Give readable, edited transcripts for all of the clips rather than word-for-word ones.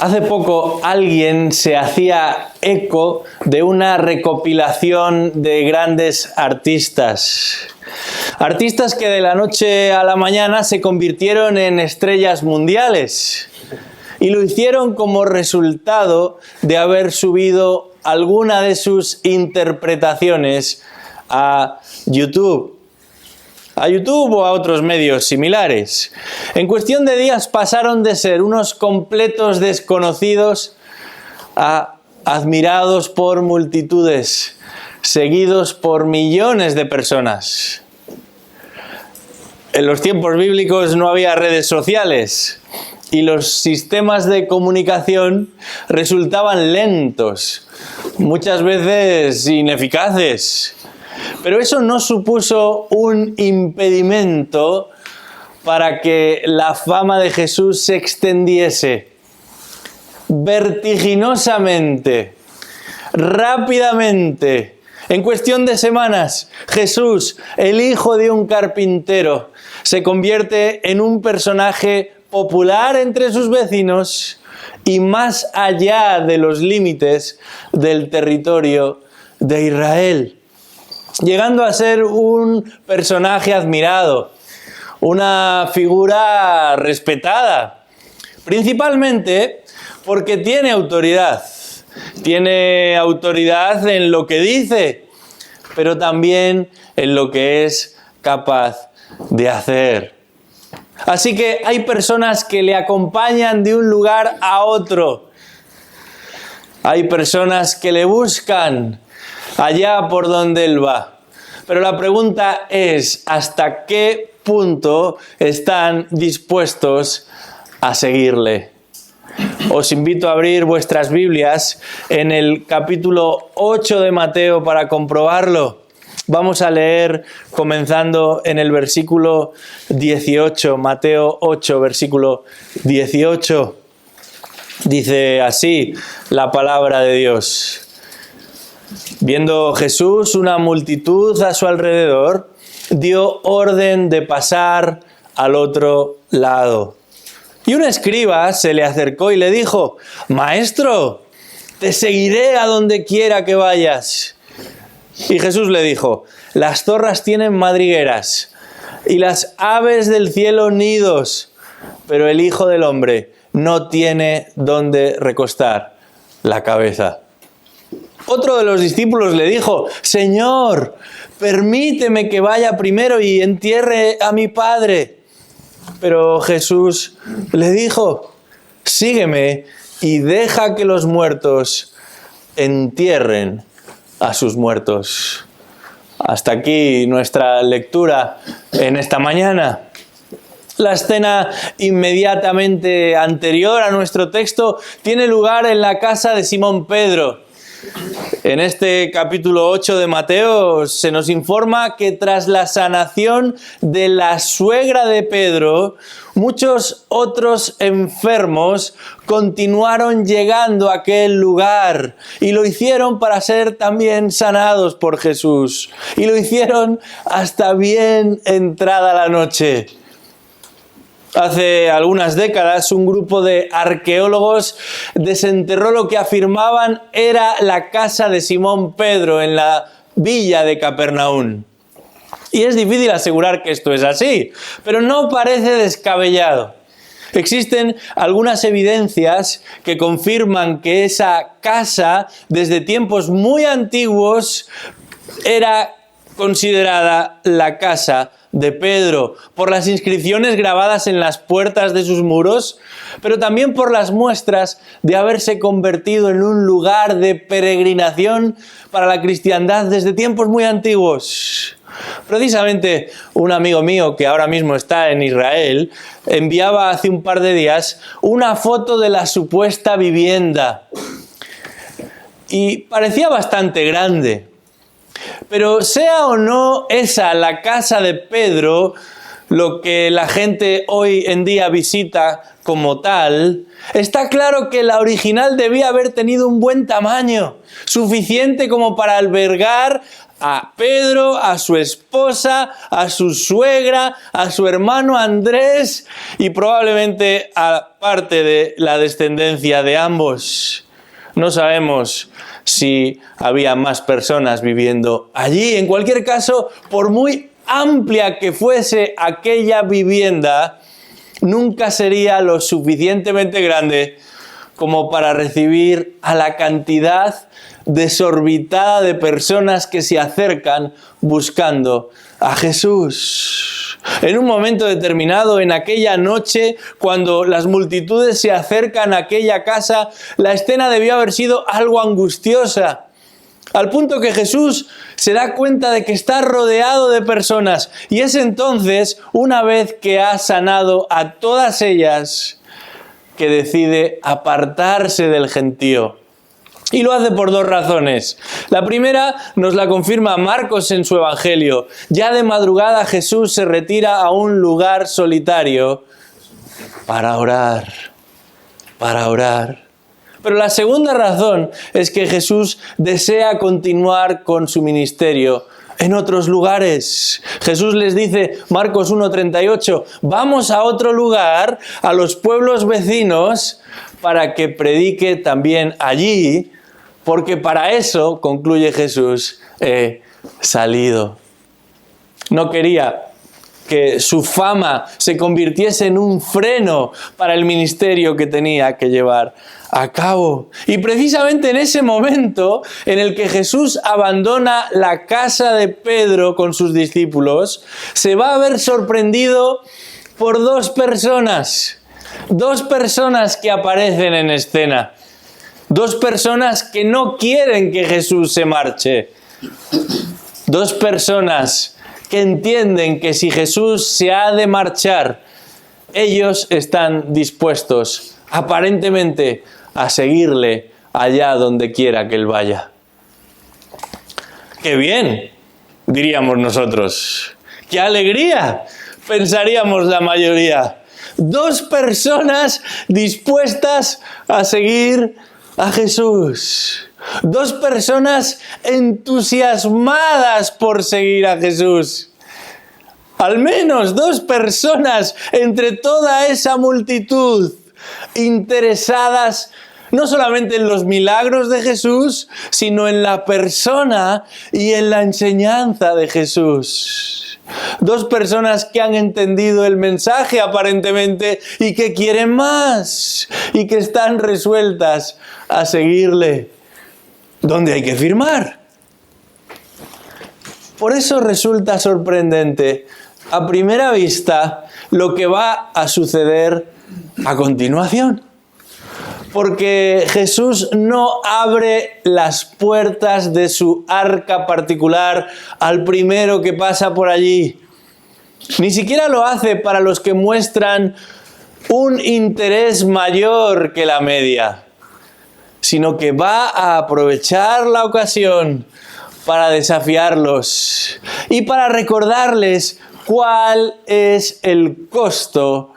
Hace poco alguien se hacía eco de una recopilación de grandes artistas. Artistas que de la noche a la mañana se convirtieron en estrellas mundiales. Y lo hicieron como resultado de haber subido alguna de sus interpretaciones a YouTube. A YouTube o a otros medios similares. En cuestión de días pasaron de ser unos completos desconocidos a admirados por multitudes, seguidos por millones de personas. En los tiempos bíblicos no había redes sociales y los sistemas de comunicación resultaban lentos, muchas veces ineficaces. Pero eso no supuso un impedimento para que la fama de Jesús se extendiese vertiginosamente, rápidamente. En cuestión de semanas, Jesús, el hijo de un carpintero, se convierte en un personaje popular entre sus vecinos y más allá de los límites del territorio de Israel, llegando a ser un personaje admirado, una figura respetada, principalmente porque tiene autoridad. Tiene autoridad en lo que dice, pero también en lo que es capaz de hacer. Así que hay personas que le acompañan de un lugar a otro. Hay personas que le buscan allá por donde él va. Pero la pregunta es, ¿hasta qué punto están dispuestos a seguirle? Os invito a abrir vuestras Biblias en el capítulo 8 de Mateo para comprobarlo. Vamos a leer comenzando en el versículo 18, Mateo 8, versículo 18. Dice así la palabra de Dios. Viendo Jesús una multitud a su alrededor, dio orden de pasar al otro lado. Y un escriba se le acercó y le dijo: «Maestro, te seguiré a donde quiera que vayas». Y Jesús le dijo: «Las zorras tienen madrigueras y las aves del cielo nidos, pero el Hijo del Hombre no tiene dónde recostar la cabeza». Otro de los discípulos le dijo: «Señor, permíteme que vaya primero y entierre a mi padre». Pero Jesús le dijo: «Sígueme y deja que los muertos entierren a sus muertos». Hasta aquí nuestra lectura en esta mañana. La escena inmediatamente anterior a nuestro texto tiene lugar en la casa de Simón Pedro. En este capítulo 8 de Mateo se nos informa que tras la sanación de la suegra de Pedro, muchos otros enfermos continuaron llegando a aquel lugar y lo hicieron para ser también sanados por Jesús. Y lo hicieron hasta bien entrada la noche. Hace algunas décadas, un grupo de arqueólogos desenterró lo que afirmaban era la casa de Simón Pedro en la villa de Capernaum. Y es difícil asegurar que esto es así, pero no parece descabellado. Existen algunas evidencias que confirman que esa casa, desde tiempos muy antiguos, era considerada la casa de Pedro, por las inscripciones grabadas en las puertas de sus muros, pero también por las muestras de haberse convertido en un lugar de peregrinación para la cristiandad desde tiempos muy antiguos. Precisamente un amigo mío que ahora mismo está en Israel enviaba hace un par de días una foto de la supuesta vivienda y parecía bastante grande. Pero sea o no esa la casa de Pedro, lo que la gente hoy en día visita como tal, está claro que la original debía haber tenido un buen tamaño, suficiente como para albergar a Pedro, a su esposa, a su suegra, a su hermano Andrés y probablemente a parte de la descendencia de ambos. No sabemos si había más personas viviendo allí. En cualquier caso, por muy amplia que fuese aquella vivienda, nunca sería lo suficientemente grande como para recibir a la cantidad desorbitada de personas que se acercan buscando a Jesús. En un momento determinado, en aquella noche, cuando las multitudes se acercan a aquella casa, la escena debió haber sido algo angustiosa, al punto que Jesús se da cuenta de que está rodeado de personas, y es entonces, una vez que ha sanado a todas ellas, que decide apartarse del gentío. Y lo hace por dos razones. La primera nos la confirma Marcos en su Evangelio. Ya de madrugada Jesús se retira a un lugar solitario para orar. Pero la segunda razón es que Jesús desea continuar con su ministerio en otros lugares. Jesús les dice, Marcos 1:38, vamos a otro lugar, a los pueblos vecinos, para que predique también allí, porque para eso, concluye Jesús, he salido. No quería que su fama se convirtiese en un freno para el ministerio que tenía que llevar a cabo. Y precisamente en ese momento en el que Jesús abandona la casa de Pedro con sus discípulos, se va a ver sorprendido por dos personas que aparecen en escena. Dos personas que no quieren que Jesús se marche. Dos personas que entienden que si Jesús se ha de marchar, ellos están dispuestos, aparentemente, a seguirle allá donde quiera que él vaya. ¡Qué bien!, diríamos nosotros. ¡Qué alegría!, pensaríamos la mayoría. Dos personas dispuestas a seguir a Jesús. Dos personas entusiasmadas por seguir a Jesús. Al menos dos personas entre toda esa multitud interesadas no solamente en los milagros de Jesús, sino en la persona y en la enseñanza de Jesús. Dos personas que han entendido el mensaje aparentemente y que quieren más y que están resueltas a seguirle. ¿Dónde hay que firmar? Por eso resulta sorprendente a primera vista lo que va a suceder a continuación. Porque Jesús no abre las puertas de su arca particular al primero que pasa por allí. Ni siquiera lo hace para los que muestran un interés mayor que la media, sino que va a aprovechar la ocasión para desafiarlos y para recordarles cuál es el costo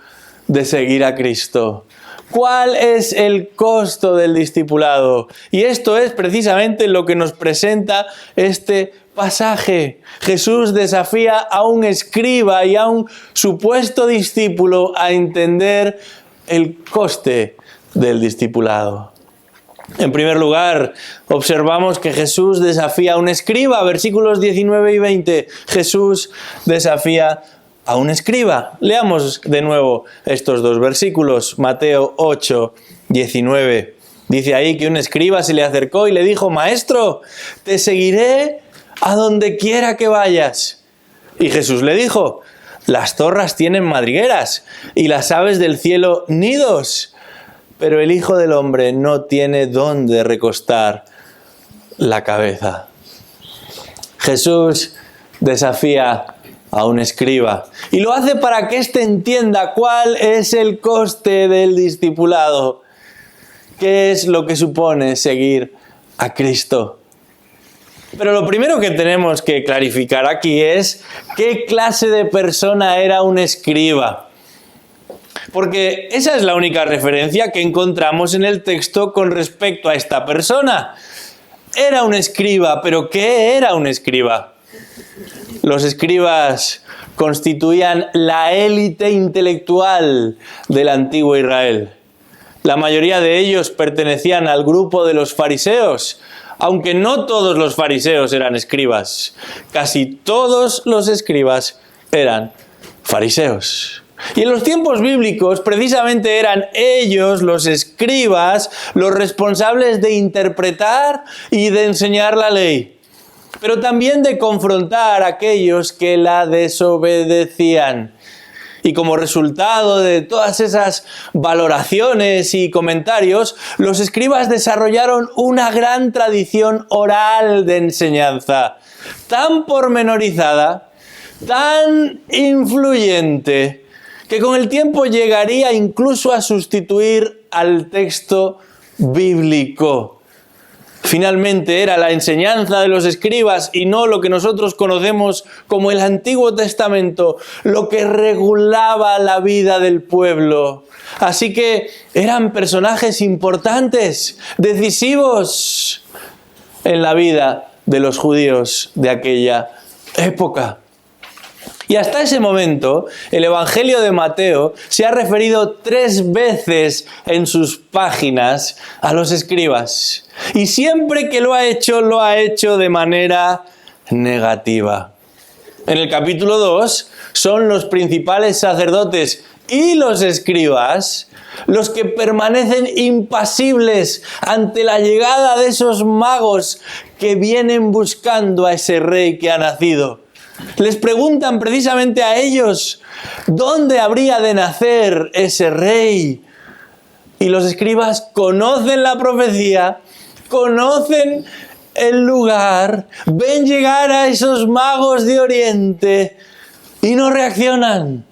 de seguir a Cristo. ¿Cuál es el costo del discipulado? Y esto es precisamente lo que nos presenta este pasaje. Jesús desafía a un escriba y a un supuesto discípulo a entender el coste del discipulado. En primer lugar, observamos que Jesús desafía a un escriba, versículos 19 y 20. Jesús desafía a un escriba. Leamos de nuevo estos dos versículos. Mateo 8, 19. Dice ahí que un escriba se le acercó y le dijo: Maestro, te seguiré a donde quiera que vayas. Y Jesús le dijo: Las zorras tienen madrigueras y las aves del cielo nidos, pero el Hijo del Hombre no tiene dónde recostar la cabeza. Jesús desafía a un escriba y lo hace para que éste entienda cuál es el coste del discipulado, qué es lo que supone seguir a Cristo. Pero lo primero que tenemos que clarificar aquí es qué clase de persona era un escriba. Porque esa es la única referencia que encontramos en el texto con respecto a esta persona. Era un escriba, pero ¿qué era un escriba? Los escribas constituían la élite intelectual del antiguo Israel. La mayoría de ellos pertenecían al grupo de los fariseos, aunque no todos los fariseos eran escribas. Casi todos los escribas eran fariseos. Y en los tiempos bíblicos, precisamente eran ellos, los escribas, los responsables de interpretar y de enseñar la ley, pero también de confrontar a aquellos que la desobedecían. Y como resultado de todas esas valoraciones y comentarios, los escribas desarrollaron una gran tradición oral de enseñanza, tan pormenorizada, tan influyente, que con el tiempo llegaría incluso a sustituir al texto bíblico. Finalmente era la enseñanza de los escribas y no lo que nosotros conocemos como el Antiguo Testamento, lo que regulaba la vida del pueblo. Así que eran personajes importantes, decisivos en la vida de los judíos de aquella época. Y hasta ese momento, el Evangelio de Mateo se ha referido 3 veces en sus páginas a los escribas. Y siempre que lo ha hecho de manera negativa. En el capítulo 2 son los principales sacerdotes y los escribas los que permanecen impasibles ante la llegada de esos magos que vienen buscando a ese rey que ha nacido. Les preguntan precisamente a ellos, ¿dónde habría de nacer ese rey? Y los escribas conocen la profecía, conocen el lugar, ven llegar a esos magos de Oriente y no reaccionan,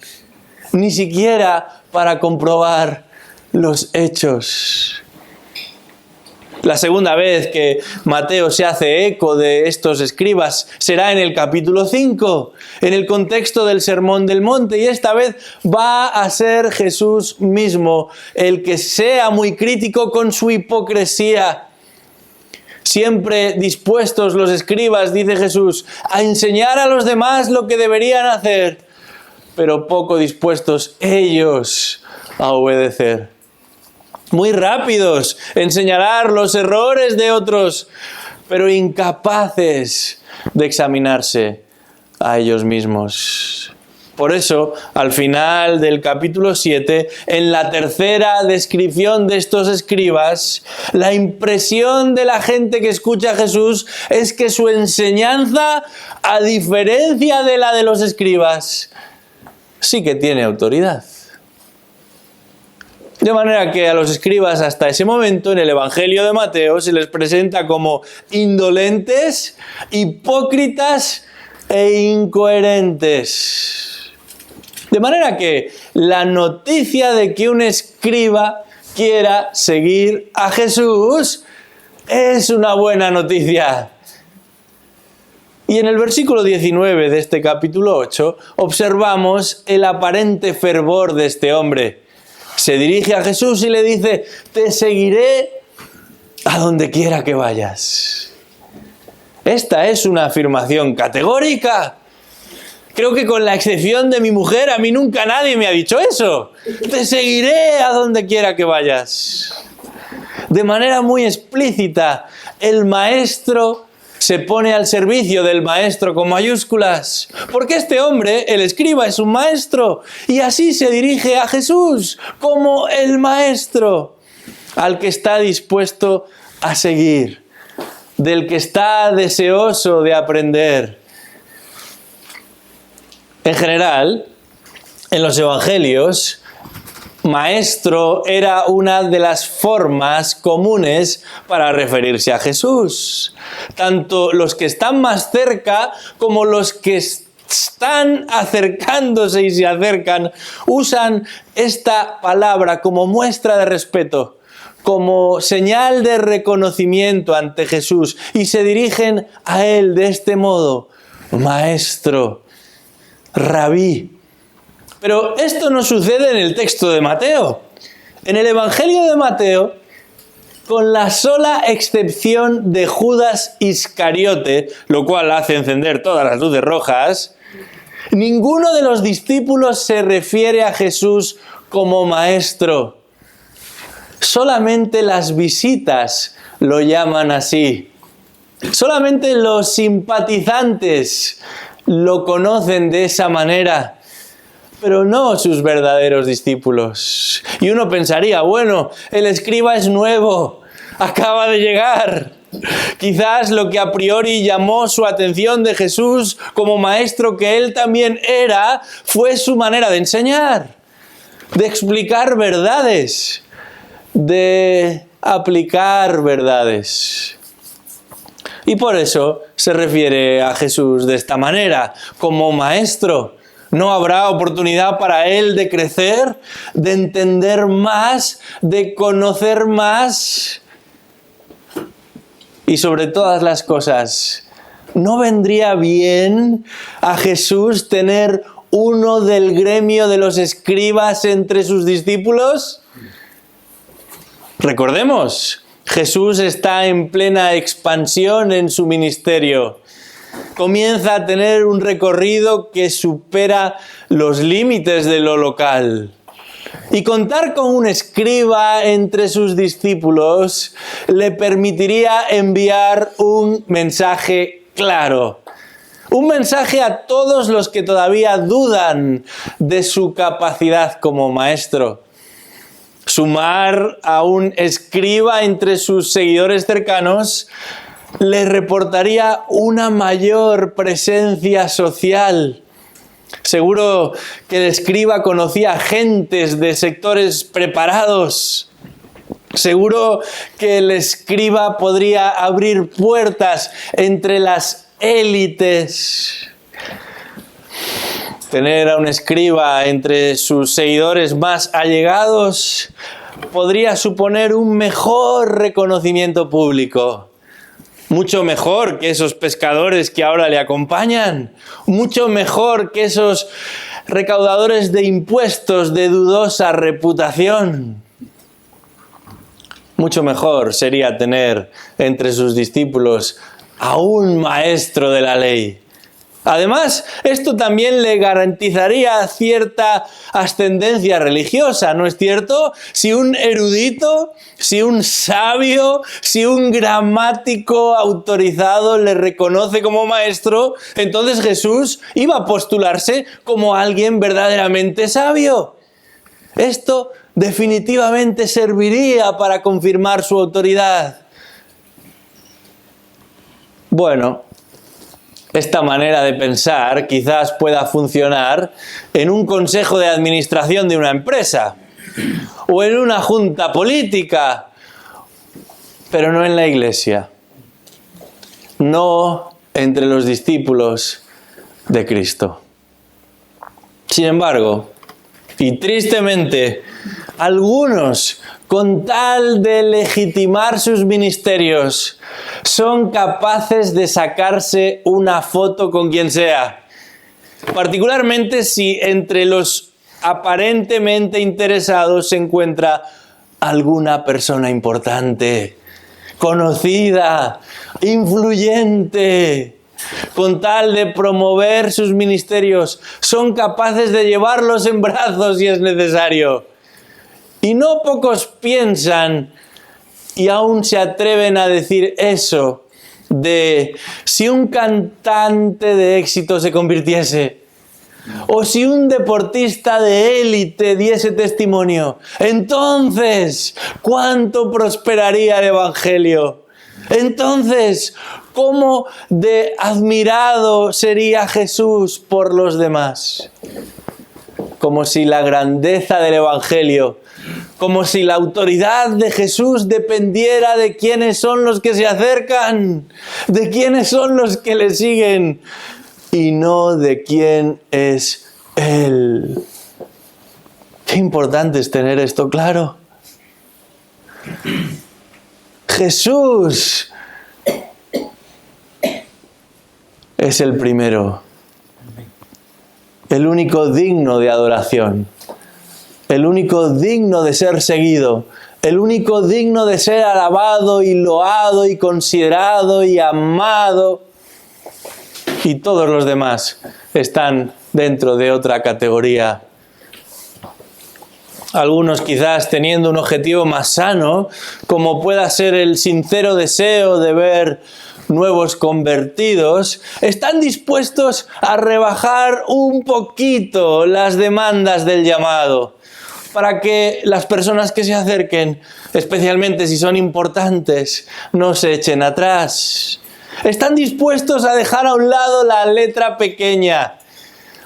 ni siquiera para comprobar los hechos. La segunda vez que Mateo se hace eco de estos escribas será en el capítulo 5, en el contexto del Sermón del Monte, y esta vez va a ser Jesús mismo el que sea muy crítico con su hipocresía. Siempre dispuestos los escribas, dice Jesús, a enseñar a los demás lo que deberían hacer, pero poco dispuestos ellos a obedecer. Muy rápidos en señalar los errores de otros, pero incapaces de examinarse a ellos mismos. Por eso, al final del capítulo 7, en la tercera descripción de estos escribas, la impresión de la gente que escucha a Jesús es que su enseñanza, a diferencia de la de los escribas, sí que tiene autoridad. De manera que a los escribas hasta ese momento en el Evangelio de Mateo se les presenta como indolentes, hipócritas e incoherentes. De manera que la noticia de que un escriba quiera seguir a Jesús es una buena noticia. Y en el versículo 19 de este capítulo 8 observamos el aparente fervor de este hombre. Se dirige a Jesús y le dice, te seguiré a donde quiera que vayas. Esta es una afirmación categórica. Creo que con la excepción de mi mujer, a mí nunca nadie me ha dicho eso. Te seguiré a donde quiera que vayas. De manera muy explícita, el maestro se pone al servicio del maestro con mayúsculas, porque este hombre, el escriba, es un maestro, y así se dirige a Jesús como el maestro, al que está dispuesto a seguir, del que está deseoso de aprender. En general, en los evangelios, maestro era una de las formas comunes para referirse a Jesús. Tanto los que están más cerca como los que están acercándose y se acercan usan esta palabra como muestra de respeto. como señal de reconocimiento ante Jesús y se dirigen a Él de este modo: Maestro, Rabí. Pero esto no sucede en el texto de Mateo. En el Evangelio de Mateo, con la sola excepción de Judas Iscariote, lo cual hace encender todas las luces rojas, ninguno de los discípulos se refiere a Jesús como Maestro. Solamente las visitas lo llaman así. Solamente los simpatizantes lo conocen de esa manera, pero no sus verdaderos discípulos. Y uno pensaría, bueno, el escriba es nuevo, acaba de llegar. Quizás lo que a priori llamó su atención de Jesús como maestro que él también era, fue su manera de enseñar, de explicar verdades, de aplicar verdades. Y por eso se refiere a Jesús de esta manera, como maestro. No habrá oportunidad para él de crecer, de entender más, de conocer más. Y sobre todas las cosas, ¿no vendría bien a Jesús tener uno del gremio de los escribas entre sus discípulos? Recordemos, Jesús está en plena expansión en su ministerio. Comienza a tener un recorrido que supera los límites de lo local. Y contar con un escriba entre sus discípulos le permitiría enviar un mensaje claro. Un mensaje a todos los que todavía dudan de su capacidad como maestro. Sumar a un escriba entre sus seguidores cercanos le reportaría una mayor presencia social. Seguro que el escriba conocía gentes de sectores preparados. Seguro que el escriba podría abrir puertas entre las élites. Tener a un escriba entre sus seguidores más allegados podría suponer un mejor reconocimiento público. Mucho mejor que esos pescadores que ahora le acompañan. Mucho mejor que esos recaudadores de impuestos de dudosa reputación. Mucho mejor sería tener entre sus discípulos a un maestro de la ley. Además, esto también le garantizaría cierta ascendencia religiosa, ¿no es cierto? Si un erudito, si un sabio, si un gramático autorizado le reconoce como maestro, entonces Jesús iba a postularse como alguien verdaderamente sabio. Esto definitivamente serviría para confirmar su autoridad. Bueno, esta manera de pensar quizás pueda funcionar en un consejo de administración de una empresa o en una junta política, pero no en la iglesia, no entre los discípulos de Cristo. Sin embargo, y tristemente, algunos, con tal de legitimar sus ministerios, son capaces de sacarse una foto con quien sea. Particularmente si entre los aparentemente interesados se encuentra alguna persona importante, conocida, influyente. Con tal de promover sus ministerios, son capaces de llevarlos en brazos si es necesario. Y no pocos piensan y aún se atreven a decir eso de si un cantante de éxito se convirtiese o si un deportista de élite diese testimonio, entonces ¿cuánto prosperaría el Evangelio? Entonces, ¿cómo de admirado sería Jesús por los demás? Como si la grandeza del Evangelio, como si la autoridad de Jesús dependiera de quiénes son los que se acercan, de quiénes son los que le siguen y no de quién es Él. Qué importante es tener esto claro. Jesús es el primero, el único digno de adoración, el único digno de ser seguido, el único digno de ser alabado y loado y considerado y amado. Y todos los demás están dentro de otra categoría. Algunos quizás teniendo un objetivo más sano, como pueda ser el sincero deseo de ver nuevos convertidos, están dispuestos a rebajar un poquito las demandas del llamado, para que las personas que se acerquen, especialmente si son importantes, no se echen atrás. Están dispuestos a dejar a un lado la letra pequeña,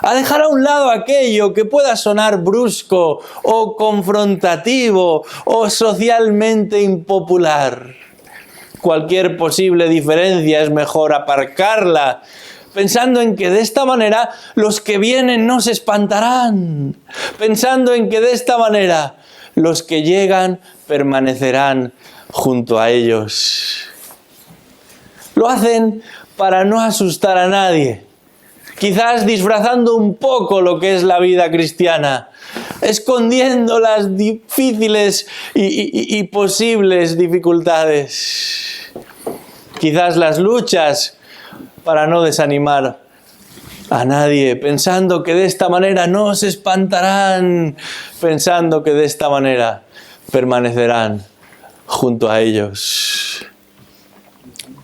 a dejar a un lado aquello que pueda sonar brusco o confrontativo o socialmente impopular. Cualquier posible diferencia es mejor aparcarla, pensando en que de esta manera los que vienen no se espantarán, pensando en que de esta manera los que llegan permanecerán junto a ellos. Lo hacen para no asustar a nadie, quizás disfrazando un poco lo que es la vida cristiana, escondiendo las difíciles y posibles dificultades, quizás las luchas para no desanimar a nadie, pensando que de esta manera no se espantarán, pensando que de esta manera permanecerán junto a ellos.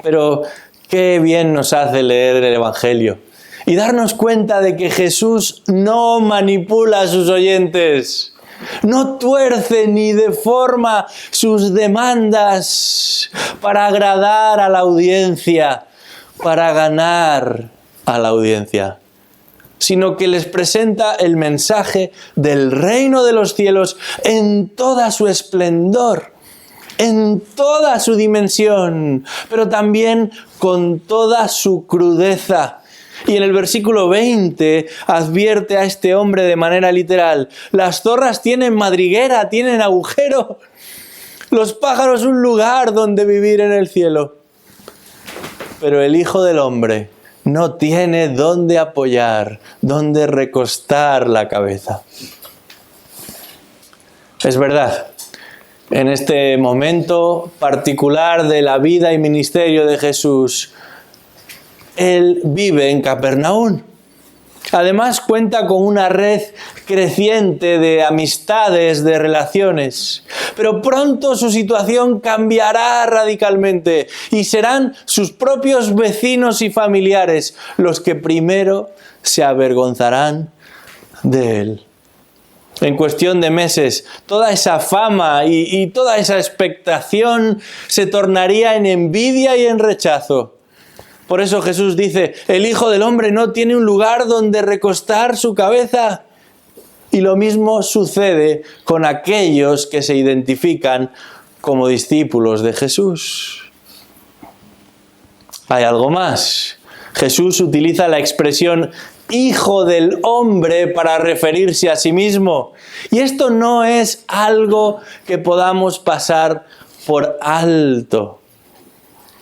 Pero qué bien nos hace leer el Evangelio y darnos cuenta de que Jesús no manipula a sus oyentes, no tuerce ni deforma sus demandas para agradar a la audiencia, para ganar a la audiencia, sino que les presenta el mensaje del reino de los cielos en toda su esplendor, en toda su dimensión, pero también con toda su crudeza. Y en el versículo 20 advierte a este hombre de manera literal: las zorras tienen madriguera, tienen agujero, los pájaros un lugar donde vivir en el cielo, pero el Hijo del Hombre no tiene dónde apoyar, dónde recostar la cabeza. Es verdad, en este momento particular de la vida y ministerio de Jesús, Él vive en Capernaum. Además cuenta con una red creciente de amistades, de relaciones. Pero pronto su situación cambiará radicalmente y serán sus propios vecinos y familiares los que primero se avergonzarán de Él. En cuestión de meses, toda esa fama y toda esa expectación se tornaría en envidia y en rechazo. Por eso Jesús dice: el Hijo del Hombre no tiene un lugar donde recostar su cabeza. Y lo mismo sucede con aquellos que se identifican como discípulos de Jesús. Hay algo más. Jesús utiliza la expresión Hijo del Hombre para referirse a sí mismo. Y esto no es algo que podamos pasar por alto.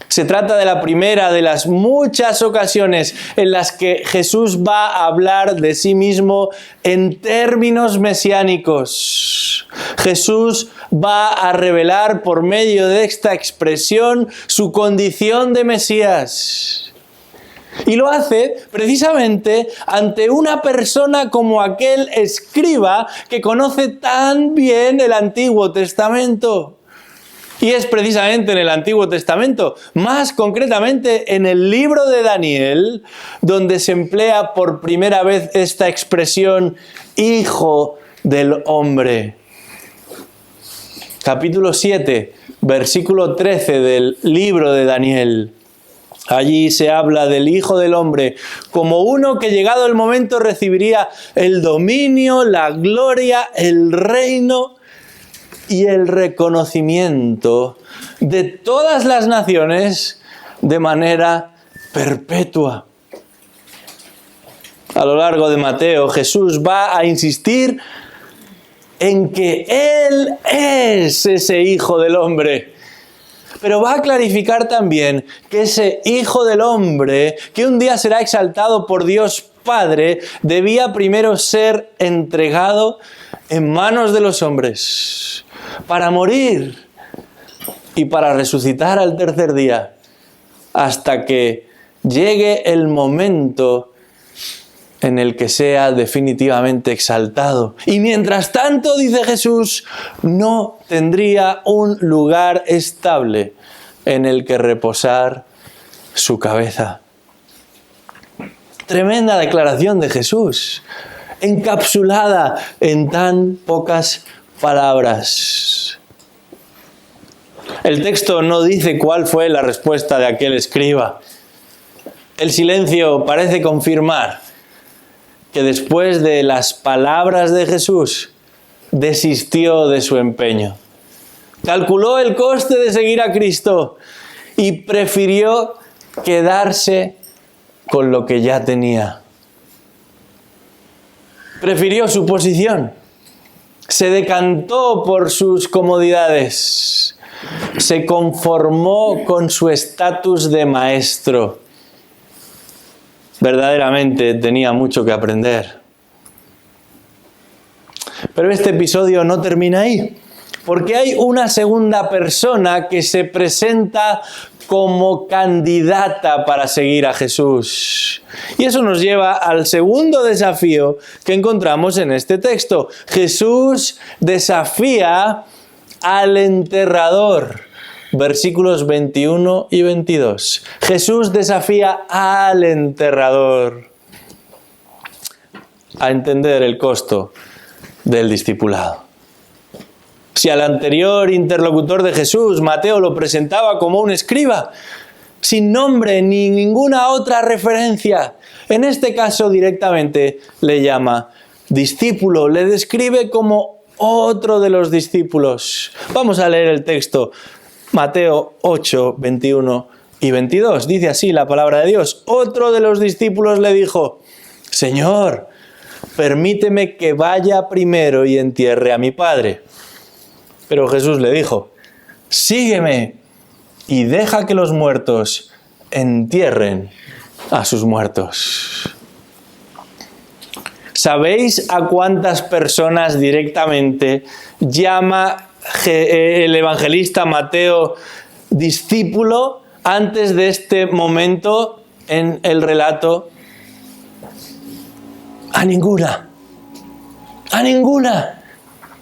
Se trata de la primera de las muchas ocasiones en las que Jesús va a hablar de sí mismo en términos mesiánicos. Jesús va a revelar por medio de esta expresión su condición de Mesías. Y lo hace precisamente ante una persona como aquel escriba que conoce tan bien el Antiguo Testamento. Y es precisamente en el Antiguo Testamento, más concretamente en el libro de Daniel, donde se emplea por primera vez esta expresión Hijo del Hombre. Capítulo 7, versículo 13 del libro de Daniel. Allí se habla del Hijo del Hombre como uno que llegado el momento recibiría el dominio, la gloria, el reino y el reconocimiento de todas las naciones de manera perpetua. A lo largo de Mateo, Jesús va a insistir en que Él es ese Hijo del Hombre. Pero va a clarificar también que ese Hijo del Hombre, que un día será exaltado por Dios Padre, debía primero ser entregado en manos de los hombres para morir y para resucitar al tercer día, hasta que llegue el momento en el que sea definitivamente exaltado. Y mientras tanto, dice Jesús, no tendría un lugar estable en el que reposar su cabeza. Tremenda declaración de Jesús, encapsulada en tan pocas palabras. El texto no dice cuál fue la respuesta de aquel escriba. El silencio parece confirmar que después de las palabras de Jesús, desistió de su empeño. Calculó el coste de seguir a Cristo y prefirió quedarse con lo que ya tenía. Prefirió su posición. Se decantó por sus comodidades. Se conformó con su estatus de maestro. Verdaderamente tenía mucho que aprender. Pero este episodio no termina ahí, porque hay una segunda persona que se presenta como candidata para seguir a Jesús. Y eso nos lleva al segundo desafío que encontramos en este texto. Jesús desafía al enterrador. Versículos 21 y 22. Jesús desafía al enterrador a entender el costo del discipulado. Si al anterior interlocutor de Jesús, Mateo, lo presentaba como un escriba, sin nombre ni ninguna otra referencia, en este caso directamente le llama discípulo, le describe como otro de los discípulos. Vamos a leer el texto. Mateo 8, 21 y 22. Dice así la palabra de Dios. Otro de los discípulos le dijo: Señor, permíteme que vaya primero y entierre a mi padre. Pero Jesús le dijo: sígueme y deja que los muertos entierren a sus muertos. ¿Sabéis a cuántas personas directamente llama el evangelista Mateo discípulo antes de este momento en el relato? A ninguna. A ninguna.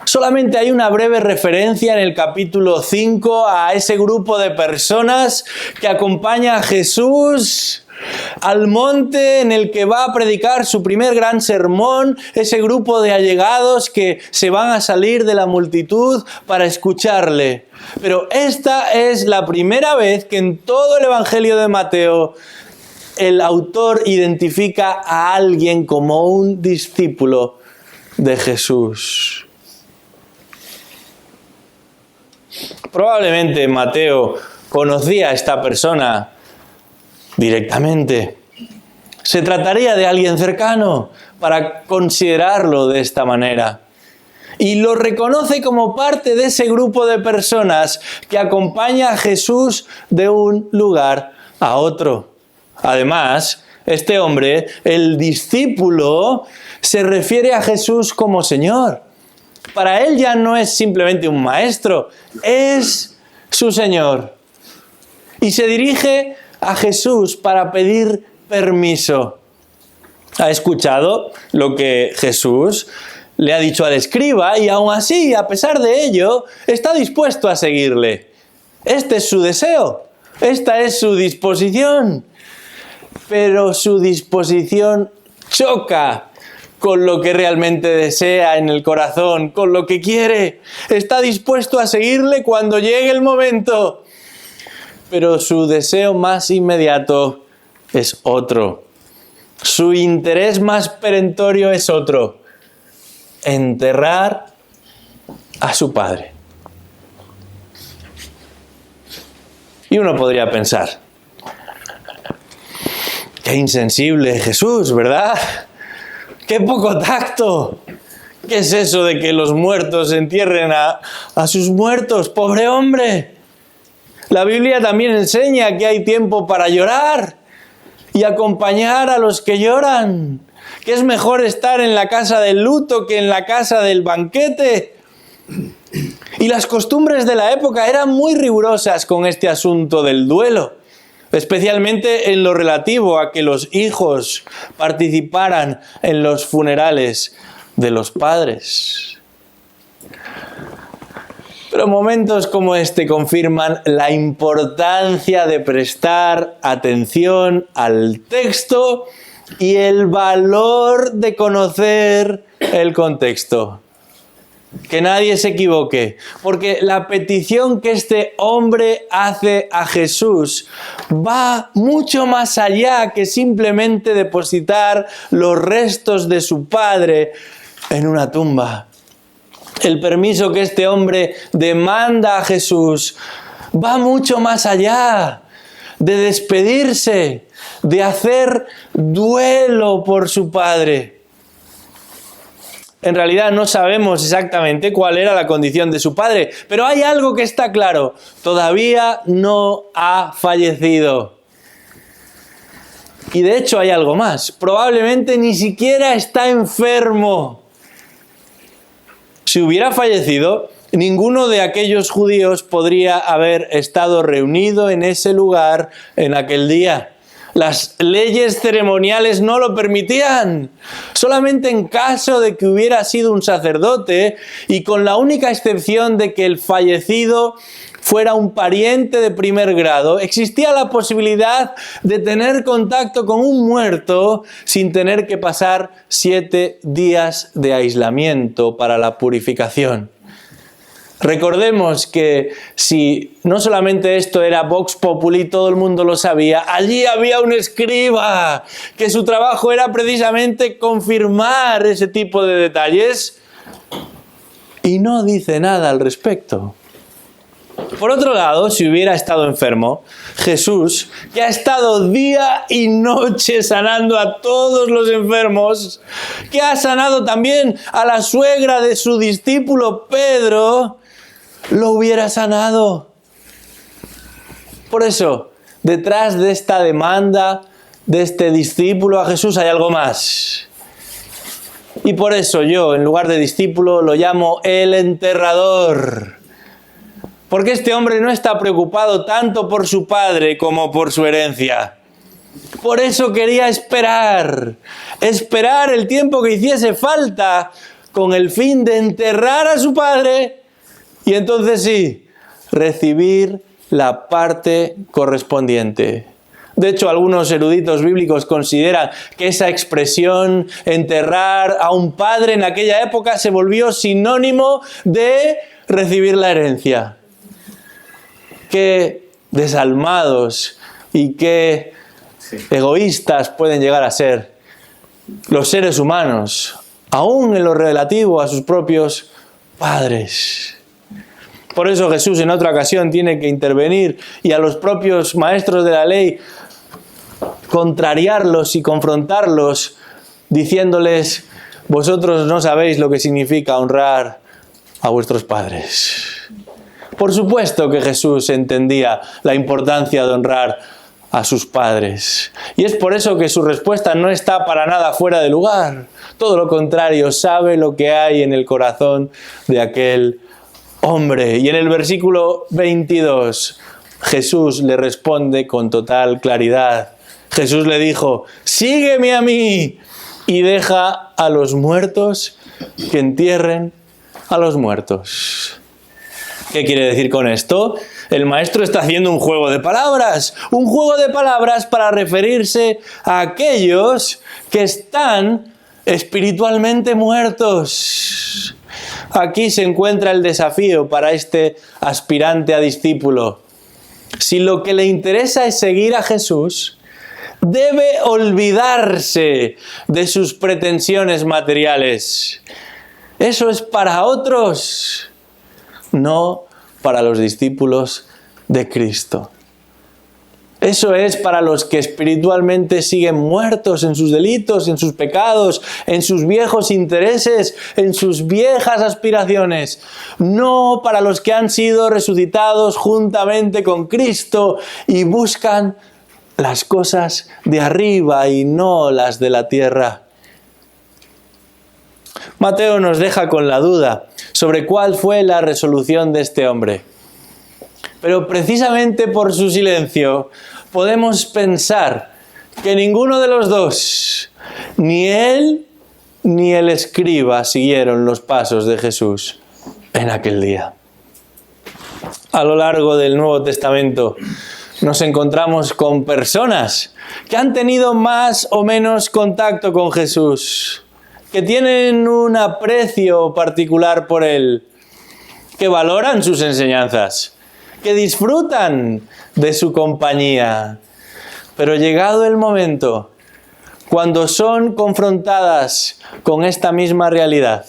Solamente hay una breve referencia en el capítulo 5 a ese grupo de personas que acompaña a Jesús al monte en el que va a predicar su primer gran sermón, ese grupo de allegados que se van a salir de la multitud para escucharle. Pero esta es la primera vez que en todo el Evangelio de Mateo el autor identifica a alguien como un discípulo de Jesús. Probablemente Mateo conocía a esta persona directamente. Se trataría de alguien cercano para considerarlo de esta manera. Y lo reconoce como parte de ese grupo de personas que acompaña a Jesús de un lugar a otro. Además, este hombre, el discípulo, se refiere a Jesús como Señor. Para él ya no es simplemente un maestro, es su Señor. Y se dirige a Jesús para pedir permiso. Ha escuchado lo que Jesús le ha dicho al escriba y aún así, a pesar de ello, está dispuesto a seguirle. Este es su deseo, esta es su disposición. Pero su disposición choca con lo que realmente desea en el corazón, con lo que quiere. Está dispuesto a seguirle cuando llegue el momento. Pero su deseo más inmediato es otro. Su interés más perentorio es otro: enterrar a su padre. Y uno podría pensar: qué insensible Jesús, ¿verdad? ¡Qué poco tacto! ¿Qué es eso de que los muertos entierren a sus muertos? ¡Pobre hombre! La Biblia también enseña que hay tiempo para llorar y acompañar a los que lloran. Que es mejor estar en la casa del luto que en la casa del banquete. Y las costumbres de la época eran muy rigurosas con este asunto del duelo, especialmente en lo relativo a que los hijos participaran en los funerales de los padres. Pero momentos como este confirman la importancia de prestar atención al texto y el valor de conocer el contexto. Que nadie se equivoque, porque la petición que este hombre hace a Jesús va mucho más allá que simplemente depositar los restos de su padre en una tumba. El permiso que este hombre demanda a Jesús va mucho más allá de despedirse, de hacer duelo por su padre. En realidad no sabemos exactamente cuál era la condición de su padre, pero hay algo que está claro: todavía no ha fallecido. Y de hecho hay algo más: probablemente ni siquiera está enfermo. Si hubiera fallecido, ninguno de aquellos judíos podría haber estado reunido en ese lugar en aquel día. Las leyes ceremoniales no lo permitían. Solamente en caso de que hubiera sido un sacerdote, y con la única excepción de que el fallecido fuera un pariente de primer grado, existía la posibilidad de tener contacto con un muerto sin tener que pasar 7 días de aislamiento para la purificación. Recordemos que si no solamente esto era Vox Populi, todo el mundo lo sabía, allí había un escriba que su trabajo era precisamente confirmar ese tipo de detalles y no dice nada al respecto. Por otro lado, si hubiera estado enfermo, Jesús, que ha estado día y noche sanando a todos los enfermos, que ha sanado también a la suegra de su discípulo Pedro, lo hubiera sanado. Por eso, detrás de esta demanda de este discípulo a Jesús hay algo más. Y por eso yo, en lugar de discípulo, lo llamo el enterrador. Porque este hombre no está preocupado tanto por su padre como por su herencia. Por eso quería esperar el tiempo que hiciese falta con el fin de enterrar a su padre y entonces sí, recibir la parte correspondiente. De hecho, algunos eruditos bíblicos consideran que esa expresión, enterrar a un padre, en aquella época se volvió sinónimo de recibir la herencia. Qué desalmados y qué egoístas pueden llegar a ser los seres humanos, aún en lo relativo a sus propios padres. Por eso Jesús en otra ocasión tiene que intervenir y a los propios maestros de la ley contrariarlos y confrontarlos, diciéndoles: vosotros no sabéis lo que significa honrar a vuestros padres. Por supuesto que Jesús entendía la importancia de honrar a sus padres. Y es por eso que su respuesta no está para nada fuera de lugar. Todo lo contrario, sabe lo que hay en el corazón de aquel hombre. Y en el versículo 22, Jesús le responde con total claridad. Jesús le dijo: sígueme a mí y deja a los muertos que entierren a los muertos. ¿Qué quiere decir con esto? El maestro está haciendo un juego de palabras para referirse a aquellos que están espiritualmente muertos. Aquí se encuentra el desafío para este aspirante a discípulo. Si lo que le interesa es seguir a Jesús, debe olvidarse de sus pretensiones materiales. Eso es para otros, no para los discípulos de Cristo. Eso es para los que espiritualmente siguen muertos en sus delitos, en sus pecados, en sus viejos intereses, en sus viejas aspiraciones. No para los que han sido resucitados juntamente con Cristo y buscan las cosas de arriba y no las de la tierra. Mateo nos deja con la duda sobre cuál fue la resolución de este hombre. Pero precisamente por su silencio podemos pensar que ninguno de los dos, ni él ni el escriba, siguieron los pasos de Jesús en aquel día. A lo largo del Nuevo Testamento nos encontramos con personas que han tenido más o menos contacto con Jesús, que tienen un aprecio particular por él, que valoran sus enseñanzas, que disfrutan de su compañía. Pero llegado el momento, cuando son confrontadas con esta misma realidad,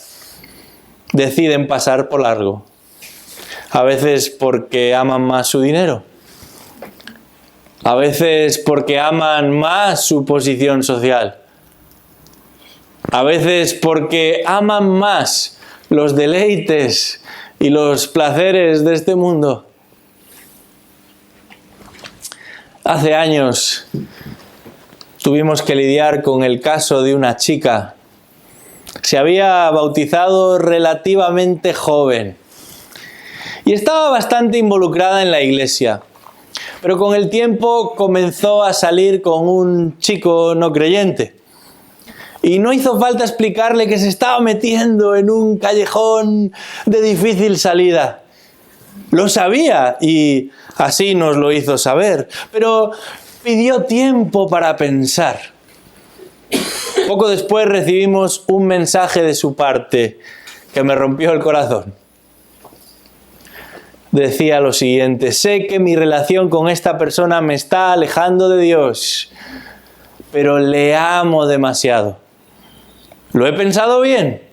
deciden pasar por largo. A veces porque aman más su dinero. A veces porque aman más su posición social. A veces porque aman más los deleites y los placeres de este mundo. Hace años tuvimos que lidiar con el caso de una chica. Se había bautizado relativamente joven y estaba bastante involucrada en la iglesia. Pero con el tiempo comenzó a salir con un chico no creyente. Y no hizo falta explicarle que se estaba metiendo en un callejón de difícil salida. Lo sabía y así nos lo hizo saber, pero pidió tiempo para pensar. Poco después recibimos un mensaje de su parte que me rompió el corazón. Decía lo siguiente: sé que mi relación con esta persona me está alejando de Dios, pero le amo demasiado. Lo he pensado bien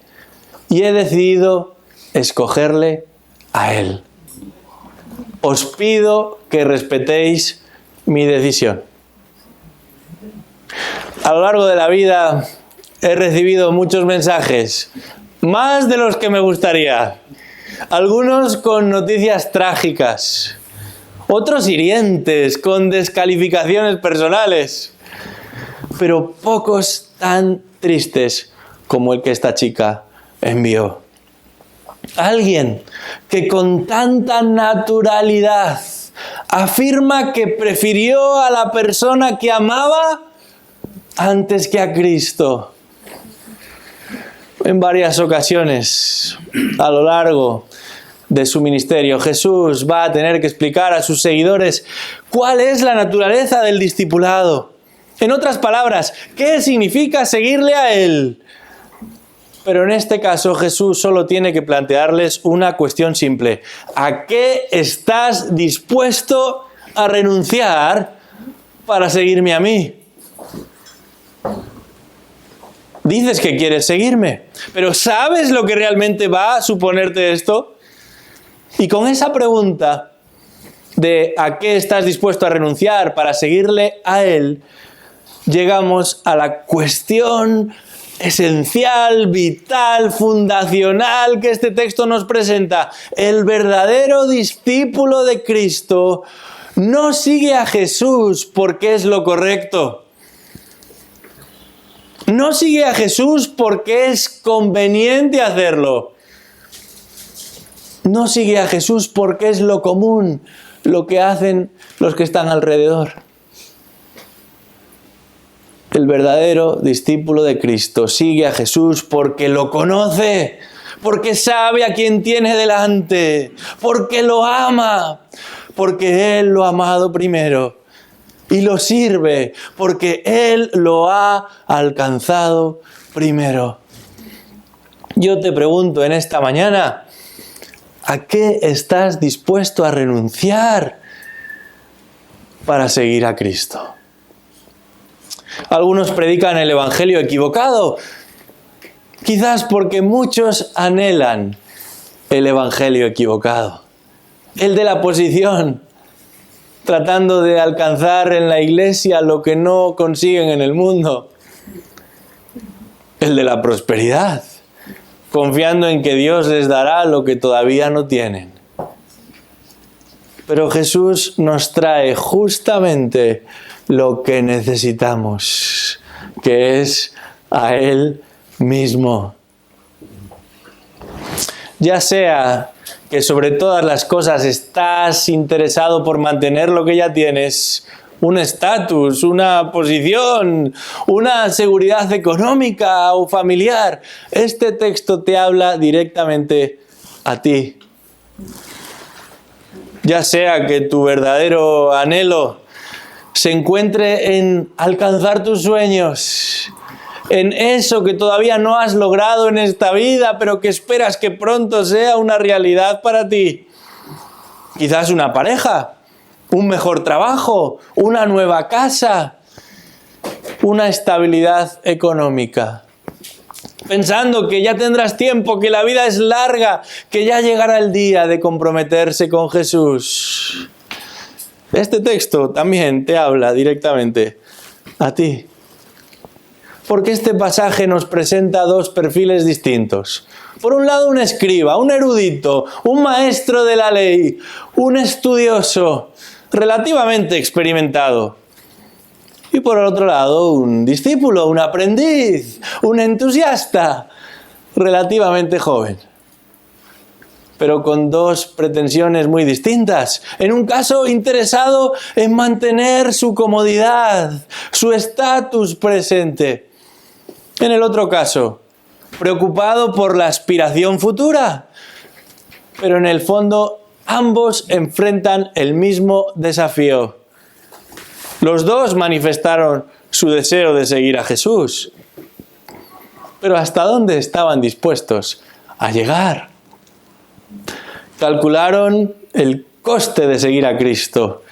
y he decidido escogerle a él. Os pido que respetéis mi decisión. A lo largo de la vida he recibido muchos mensajes, más de los que me gustaría. Algunos con noticias trágicas, otros hirientes, con descalificaciones personales, pero pocos tan tristes como el que esta chica envió. Alguien que con tanta naturalidad afirma que prefirió a la persona que amaba antes que a Cristo. En varias ocasiones a lo largo de su ministerio, Jesús va a tener que explicar a sus seguidores cuál es la naturaleza del discipulado. En otras palabras, ¿qué significa seguirle a Él? Pero en este caso Jesús solo tiene que plantearles una cuestión simple. ¿A qué estás dispuesto a renunciar para seguirme a mí? Dices que quieres seguirme, pero ¿sabes lo que realmente va a suponerte esto? Y con esa pregunta de ¿a qué estás dispuesto a renunciar para seguirle a Él?, llegamos a la cuestión esencial, vital, fundacional que este texto nos presenta. El verdadero discípulo de Cristo no sigue a Jesús porque es lo correcto. No sigue a Jesús porque es conveniente hacerlo. No sigue a Jesús porque es lo común, lo que hacen los que están alrededor. El verdadero discípulo de Cristo sigue a Jesús porque lo conoce, porque sabe a quién tiene delante, porque lo ama, porque Él lo ha amado primero, y lo sirve porque Él lo ha alcanzado primero. Yo te pregunto en esta mañana, ¿a qué estás dispuesto a renunciar para seguir a Cristo? Algunos predican el evangelio equivocado, quizás porque muchos anhelan el evangelio equivocado, el de la posición, tratando de alcanzar en la iglesia lo que no consiguen en el mundo. El de la prosperidad, confiando en que Dios les dará lo que todavía no tienen. Pero Jesús nos trae justamente lo que necesitamos, que es a Él mismo. Ya sea que sobre todas las cosas estás interesado por mantener lo que ya tienes, un estatus, una posición, una seguridad económica o familiar, este texto te habla directamente a ti. Ya sea que tu verdadero anhelo se encuentre en alcanzar tus sueños, en eso que todavía no has logrado en esta vida, pero que esperas que pronto sea una realidad para ti. Quizás una pareja, un mejor trabajo, una nueva casa, una estabilidad económica. Pensando que ya tendrás tiempo, que la vida es larga, que ya llegará el día de comprometerse con Jesús. Este texto también te habla directamente a ti. Porque este pasaje nos presenta dos perfiles distintos. Por un lado, un escriba, un erudito, un maestro de la ley, un estudioso, relativamente experimentado. Y por el otro lado, un discípulo, un aprendiz, un entusiasta, relativamente joven. Pero con dos pretensiones muy distintas. En un caso, interesado en mantener su comodidad, su estatus presente. En el otro caso, preocupado por la aspiración futura. Pero en el fondo, ambos enfrentan el mismo desafío. Los dos manifestaron su deseo de seguir a Jesús. Pero ¿hasta dónde estaban dispuestos a llegar? Calcularon el coste de seguir a Cristo.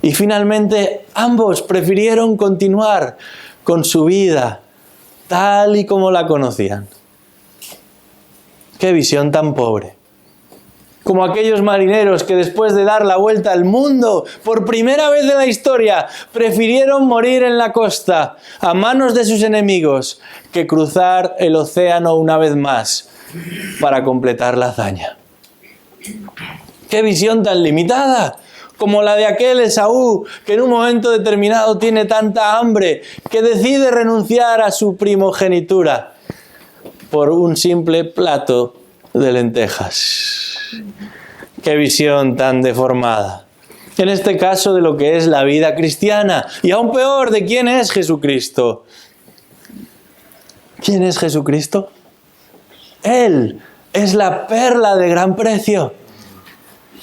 Y finalmente ambos prefirieron continuar con su vida tal y como la conocían. ¡Qué visión tan pobre! Como aquellos marineros que después de dar la vuelta al mundo, por primera vez en la historia, prefirieron morir en la costa, a manos de sus enemigos, que cruzar el océano una vez más para completar la hazaña. ¡Qué visión tan limitada! Como la de aquel Esaú, que en un momento determinado tiene tanta hambre, que decide renunciar a su primogenitura por un simple plato de lentejas. ¡Qué visión tan deformada! En este caso de lo que es la vida cristiana, y aún peor, de quién es Jesucristo. ¿Quién es Jesucristo? Él es la perla de gran precio.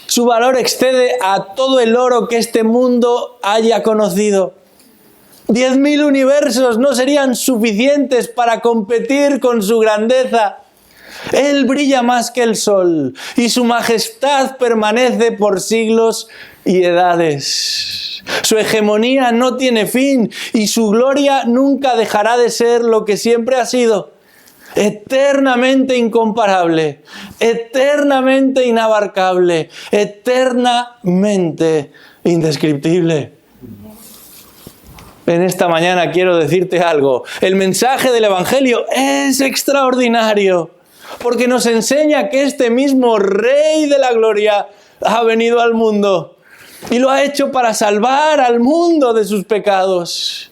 Su valor excede a todo el oro que este mundo haya conocido. 10.000 universos no serían suficientes para competir con su grandeza. Él brilla más que el sol y su majestad permanece por siglos y edades. Su hegemonía no tiene fin y su gloria nunca dejará de ser lo que siempre ha sido. Eternamente incomparable, eternamente inabarcable, eternamente indescriptible. En esta mañana quiero decirte algo. El mensaje del Evangelio es extraordinario, porque nos enseña que este mismo Rey de la Gloria ha venido al mundo y lo ha hecho para salvar al mundo de sus pecados.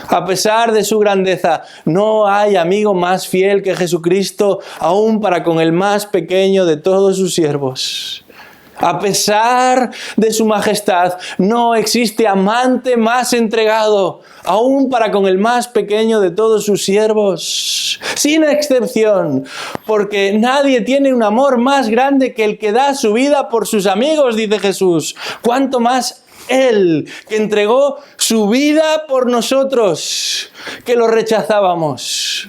A pesar de su grandeza, no hay amigo más fiel que Jesucristo, aún para con el más pequeño de todos sus siervos. A pesar de su majestad, no existe amante más entregado, aún para con el más pequeño de todos sus siervos. Sin excepción, porque nadie tiene un amor más grande que el que da su vida por sus amigos, dice Jesús. Cuanto más Él, que entregó su vida por nosotros, que lo rechazábamos.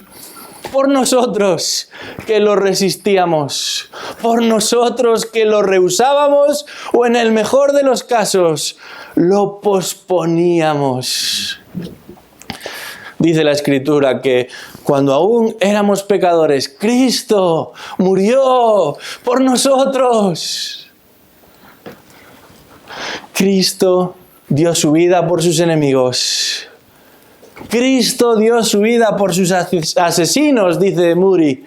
Por nosotros que lo resistíamos, por nosotros que lo rehusábamos o en el mejor de los casos lo posponíamos. Dice la Escritura que cuando aún éramos pecadores, Cristo murió por nosotros. Cristo dio su vida por sus enemigos. Cristo dio su vida por sus asesinos, dice Moody.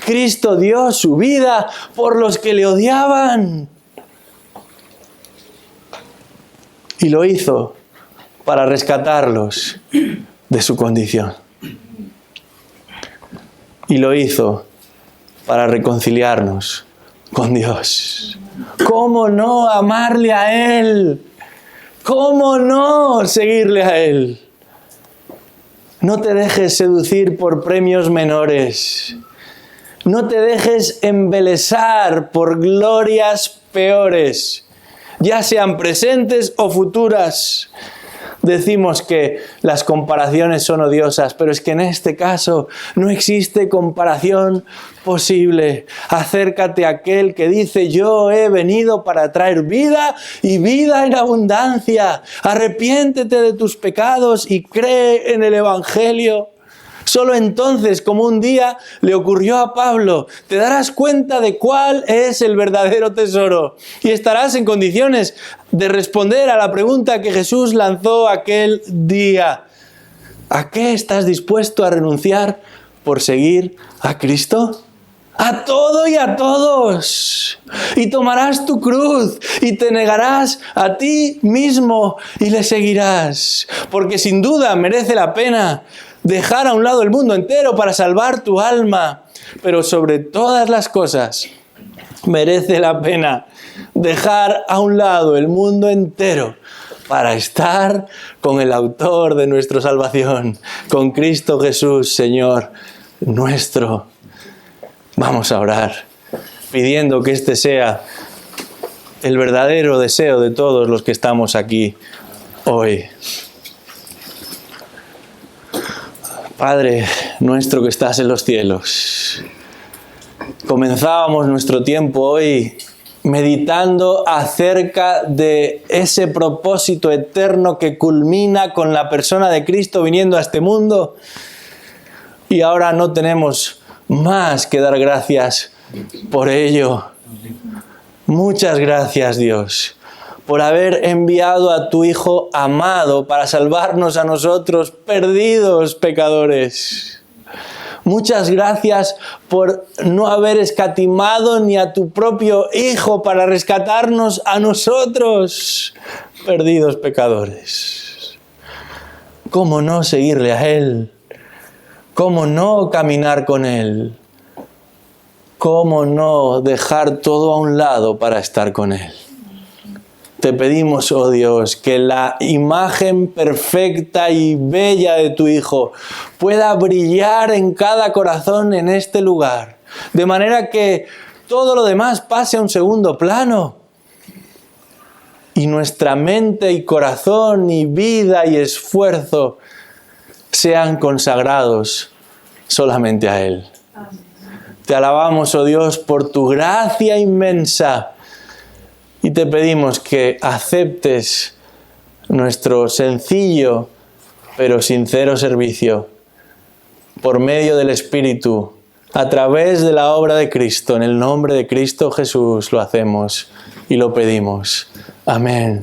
Cristo dio su vida por los que le odiaban. Y lo hizo para rescatarlos de su condición. Y lo hizo para reconciliarnos con Dios. ¿Cómo no amarle a Él? ¿Cómo no seguirle a Él? No te dejes seducir por premios menores. No te dejes embelesar por glorias peores, ya sean presentes o futuras. Decimos que las comparaciones son odiosas, pero es que en este caso no existe comparación posible. Acércate a aquel que dice: yo he venido para traer vida y vida en abundancia. Arrepiéntete de tus pecados y cree en el Evangelio. Solo entonces, como un día le ocurrió a Pablo, te darás cuenta de cuál es el verdadero tesoro y estarás en condiciones de responder a la pregunta que Jesús lanzó aquel día. ¿A qué estás dispuesto a renunciar por seguir a Cristo? A todo y a todos. Y tomarás tu cruz y te negarás a ti mismo y le seguirás. Porque sin duda merece la pena dejar a un lado el mundo entero para salvar tu alma. Pero sobre todas las cosas, merece la pena dejar a un lado el mundo entero para estar con el autor de nuestra salvación, con Cristo Jesús, Señor nuestro. Vamos a orar, pidiendo que este sea el verdadero deseo de todos los que estamos aquí hoy. Padre nuestro que estás en los cielos, comenzábamos nuestro tiempo hoy meditando acerca de ese propósito eterno que culmina con la persona de Cristo viniendo a este mundo. Y ahora no tenemos más que dar gracias por ello. Muchas gracias, Dios, por haber enviado a tu Hijo amado para salvarnos a nosotros, perdidos pecadores. Muchas gracias por no haber escatimado ni a tu propio Hijo para rescatarnos a nosotros, perdidos pecadores. ¿Cómo no seguirle a Él? ¿Cómo no caminar con Él? ¿Cómo no dejar todo a un lado para estar con Él? Te pedimos, oh Dios, que la imagen perfecta y bella de tu Hijo pueda brillar en cada corazón en este lugar, de manera que todo lo demás pase a un segundo plano y nuestra mente y corazón y vida y esfuerzo sean consagrados solamente a Él. Te alabamos, oh Dios, por tu gracia inmensa. Y te pedimos que aceptes nuestro sencillo pero sincero servicio por medio del Espíritu, a través de la obra de Cristo. En el nombre de Cristo Jesús lo hacemos y lo pedimos. Amén.